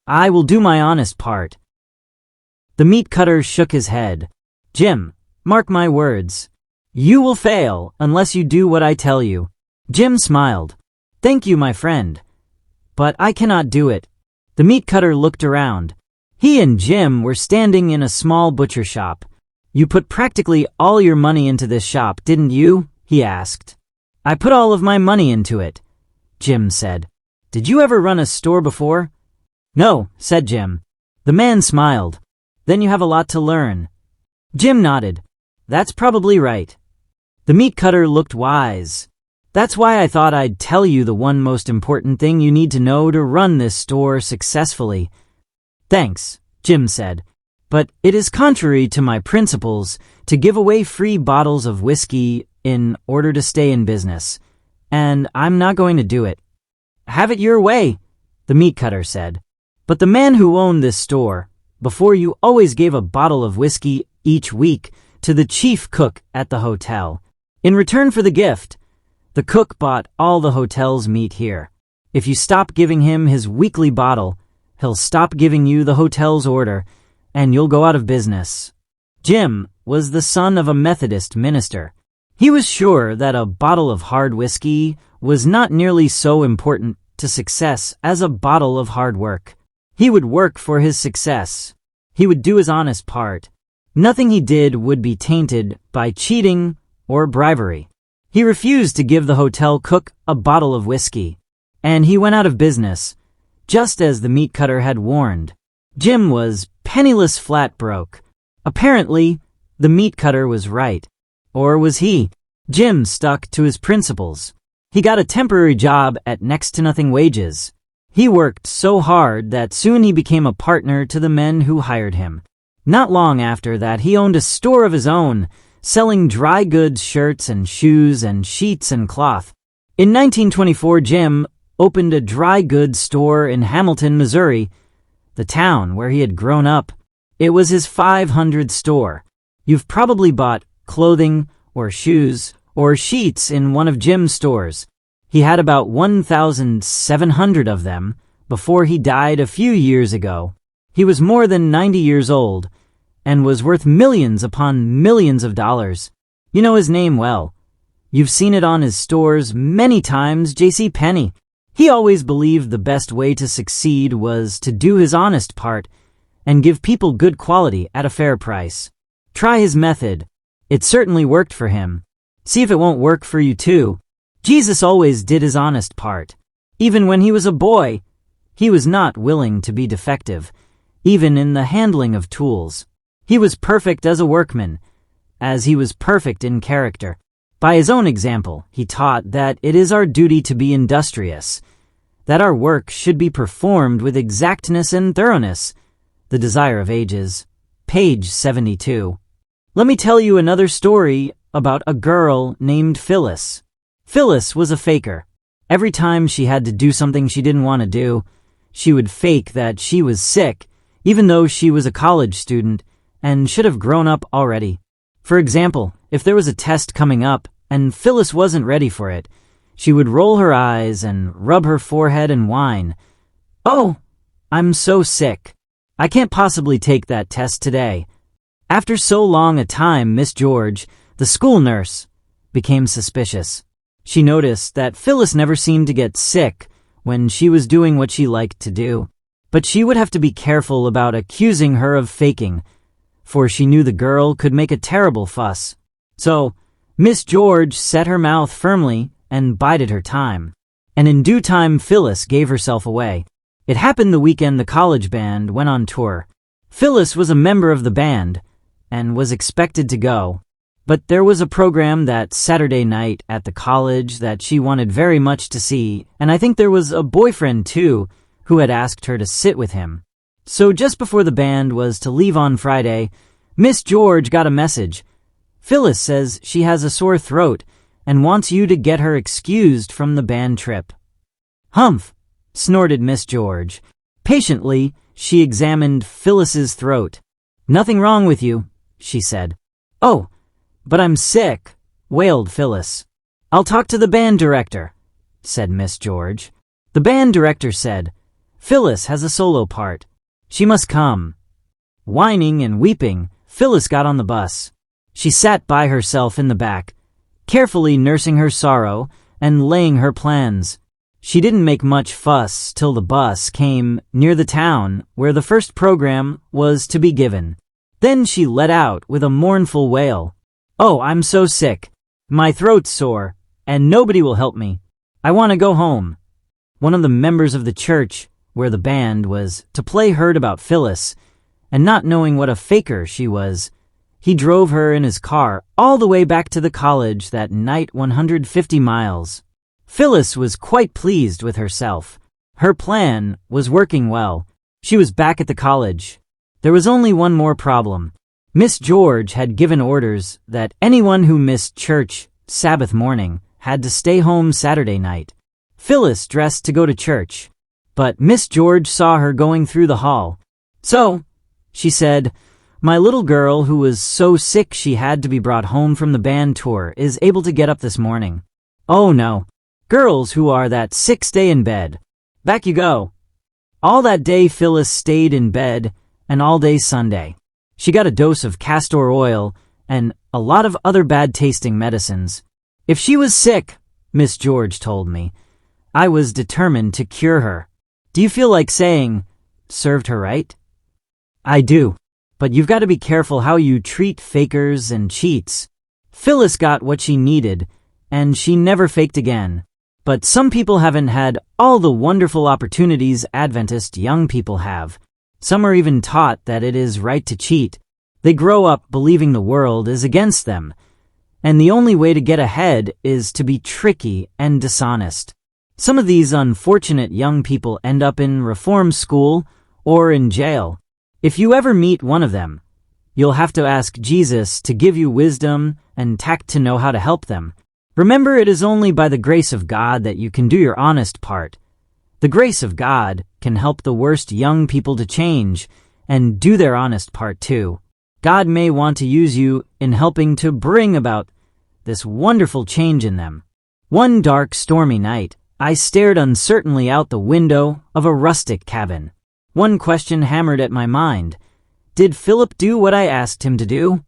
I will do my honest part." The meat cutter shook his head. "Jim, mark my words. You will fail unless you do what I tell you." Jim smiled. "Thank you, my friend. But I cannot do it." The meat cutter looked around. He and Jim were standing in a small butcher shop. "You put practically all your money into this shop, didn't you?" he asked. "I put all of my money into it," Jim said. "Did you ever run a store before?" "No," said Jim. The man smiled. "Then you have a lot to learn." Jim nodded. "That's probably right." The meat cutter looked wise. "That's why I thought I'd tell you the one most important thing you need to know to run this store successfully." "Thanks," Jim said, "but it is contrary to my principles to give away free bottles of whiskey in order to stay in business, and I'm not going to do it." "Have it your way," the meat cutter said. "But the man who owned this store before you always gave a bottle of whiskey each week to the chief cook at the hotel. In return for the gift, the cook bought all the hotel's meat here. If you stop giving him his weekly bottle, he'll stop giving you the hotel's order, and you'll go out of business." Jim was the son of a Methodist minister. He was sure that a bottle of hard whiskey was not nearly so important to success as a bottle of hard work. He would work for his success. He would do his honest part. Nothing he did would be tainted by cheating or bribery. He refused to give the hotel cook a bottle of whiskey, and he went out of business, just as the meat cutter had warned. Jim was penniless, flat broke. Apparently, the meat cutter was right. Or was he? Jim stuck to his principles. He got a temporary job at next to nothing wages. He worked so hard that soon he became a partner to the men who hired him. Not long after that, he owned a store of his own, selling dry goods, shirts and shoes and sheets and cloth. In 1924, Jim opened a dry goods store in Hamilton, Missouri, the town where he had grown up. It was his 500th store. You've probably bought clothing or shoes or sheets in one of Jim's stores. He had about 1,700 of them before he died a few years ago. He was more than 90 years old and was worth millions upon millions of dollars. You know his name well. You've seen it on his stores many times, J.C. Penney. He always believed the best way to succeed was to do his honest part and give people good quality at a fair price. Try his method. It certainly worked for him. See if it won't work for you too. Jesus always did his honest part. Even when he was a boy, he was not willing to be defective, even in the handling of tools. He was perfect as a workman, as he was perfect in character. By his own example, he taught that it is our duty to be industrious, that our work should be performed with exactness and thoroughness. The Desire of Ages, page 72. Let me tell you another story about a girl named Phyllis. Phyllis was a faker. Every time she had to do something she didn't want to do, she would fake that she was sick, even though she was a college student and should have grown up already. For example, if there was a test coming up and Phyllis wasn't ready for it, she would roll her eyes and rub her forehead and whine, "Oh, I'm so sick. I can't possibly take that test today." After so long a time, Miss George, the school nurse, became suspicious. She noticed that Phyllis never seemed to get sick when she was doing what she liked to do. But she would have to be careful about accusing her of faking, for she knew the girl could make a terrible fuss. So, Miss George set her mouth firmly and bided her time. And in due time, Phyllis gave herself away. It happened the weekend the college band went on tour. Phyllis was a member of the band and was expected to go. But there was a program that Saturday night at the college that she wanted very much to see, and I think there was a boyfriend too who had asked her to sit with him. So just before the band was to leave on Friday, Miss George got a message. "Phyllis says she has a sore throat and wants you to get her excused from the band trip." "Humph," snorted Miss George. Patiently, she examined Phyllis's throat. "Nothing wrong with you," she said. "Oh, but I'm sick," wailed Phyllis. "I'll talk to the band director," said Miss George. The band director said, Phyllis has a solo part. She must come." Whining and weeping, Phyllis got on the bus. She sat by herself in the back, carefully nursing her sorrow and laying her plans. She didn't make much fuss till the bus came near the town where the first program was to be given. Then she let out with a mournful wail. "Oh, I'm so sick. My throat's sore, and nobody will help me. I want to go home." One of the members of the church where the band was to play heard about Phyllis, and not knowing what a faker she was, he drove her in his car all the way back to the college that night, 150 miles. Phyllis was quite pleased with herself. Her plan was working well. She was back at the college. There was only one more problem. Miss George had given orders that anyone who missed church Sabbath morning had to stay home Saturday night. Phyllis dressed to go to church, but Miss George saw her going through the hall. "So," she said, "my little girl who was so sick she had to be brought home from the band tour is able to get up this morning. Oh no. Girls who are that sick stay in bed. Back you go." All that day Phyllis stayed in bed, and all day Sunday. She got a dose of castor oil and a lot of other bad-tasting medicines. If she was sick, Miss George told me, I was determined to cure her. Do you feel like saying, "Served her right"? I do, but you've got to be careful how you treat fakers and cheats. Phyllis got what she needed, and she never faked again. But some people haven't had all the wonderful opportunities Adventist young people have. Some are even taught that it is right to cheat. They grow up believing the world is against them, and the only way to get ahead is to be tricky and dishonest. Some of these unfortunate young people end up in reform school or in jail. If you ever meet one of them, you'll have to ask Jesus to give you wisdom and tact to know how to help them. Remember, it is only by the grace of God that you can do your honest part. The grace of God can help the worst young people to change and do their honest part too. God may want to use you in helping to bring about this wonderful change in them. One dark, stormy night, I stared uncertainly out the window of a rustic cabin. One question hammered at my mind. Did Philip do what I asked him to do?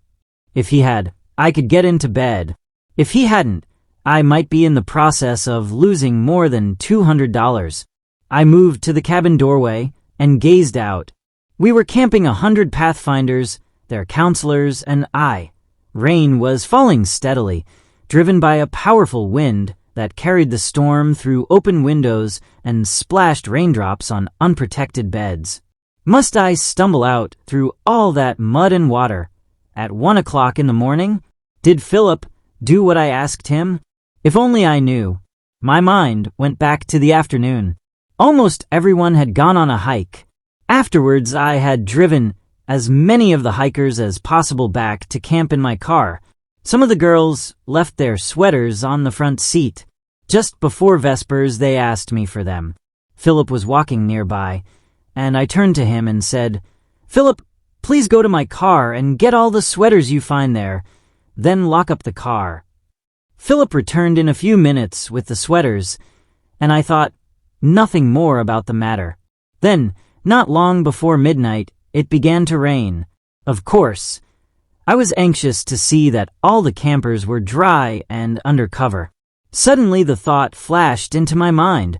If he had, I could get into bed. If he hadn't, I might be in the process of losing more than $200. I moved to the cabin doorway and gazed out. We were camping 100 Pathfinders, their counselors, and I. Rain was falling steadily, driven by a powerful wind that carried the storm through open windows and splashed raindrops on unprotected beds. Must I stumble out through all that mud and water? At 1 o'clock in the morning? Did Philip do what I asked him? If only I knew. My mind went back to the afternoon. Almost everyone had gone on a hike. Afterwards, I had driven as many of the hikers as possible back to camp in my car. Some of the girls left their sweaters on the front seat. Just before Vespers, they asked me for them. Philip was walking nearby, and I turned to him and said, "Philip, please go to my car and get all the sweaters you find there, then lock up the car." Philip returned in a few minutes with the sweaters, and I thought nothing more about the matter. Then, not long before midnight, it began to rain. Of course, I was anxious to see that all the campers were dry and under cover. Suddenly the thought flashed into my mind,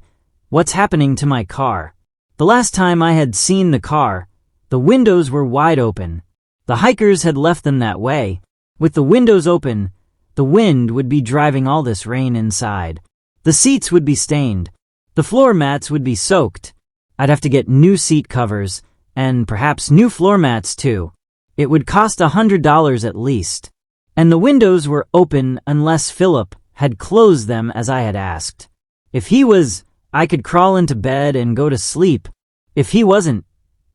what's happening to my car? The last time I had seen the car, the windows were wide open. The hikers had left them that way. With the windows open, the wind would be driving all this rain inside. The seats would be stained. The floor mats would be soaked. I'd have to get new seat covers, and perhaps new floor mats too. It would cost $100 at least. And the windows were open unless Philip had closed them as I had asked. If he was, I could crawl into bed and go to sleep. If he wasn't,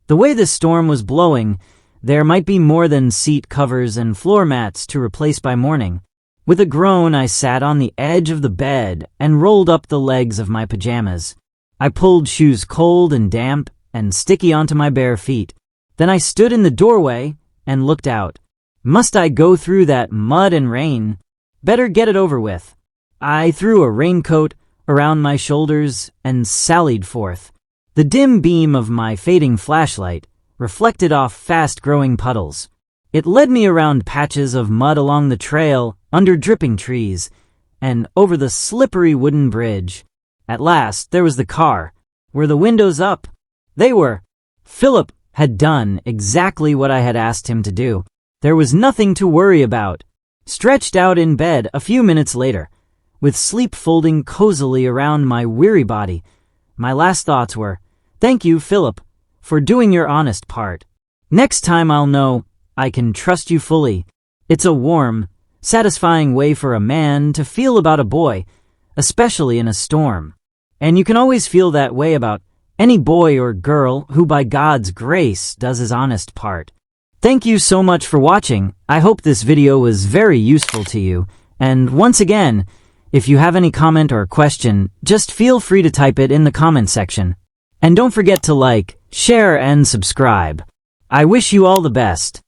the way the storm was blowing, there might be more than seat covers and floor mats to replace by morning. With a groan, I sat on the edge of the bed and rolled up the legs of my pajamas. I pulled shoes cold and damp and sticky onto my bare feet. Then I stood in the doorway and looked out. Must I go through that mud and rain? Better get it over with. I threw a raincoat around my shoulders and sallied forth. The dim beam of my fading flashlight reflected off fast-growing puddles. It led me around patches of mud along the trail, under dripping trees, and over the slippery wooden bridge. At last, there was the car. Were the windows up? They were. Philip had done exactly what I had asked him to do. There was nothing to worry about. Stretched out in bed a few minutes later, with sleep folding cozily around my weary body, my last thoughts were, "Thank you, Philip, for doing your honest part. Next time I'll know I can trust you fully." It's a warm, satisfying way for a man to feel about a boy, especially in a storm. And you can always feel that way about any boy or girl who by God's grace does his honest part. Thank you so much for watching. I hope this video was very useful to you. And once again, if you have any comment or question, just feel free to type it in the comment section. And don't forget to like, share, and subscribe. I wish you all the best.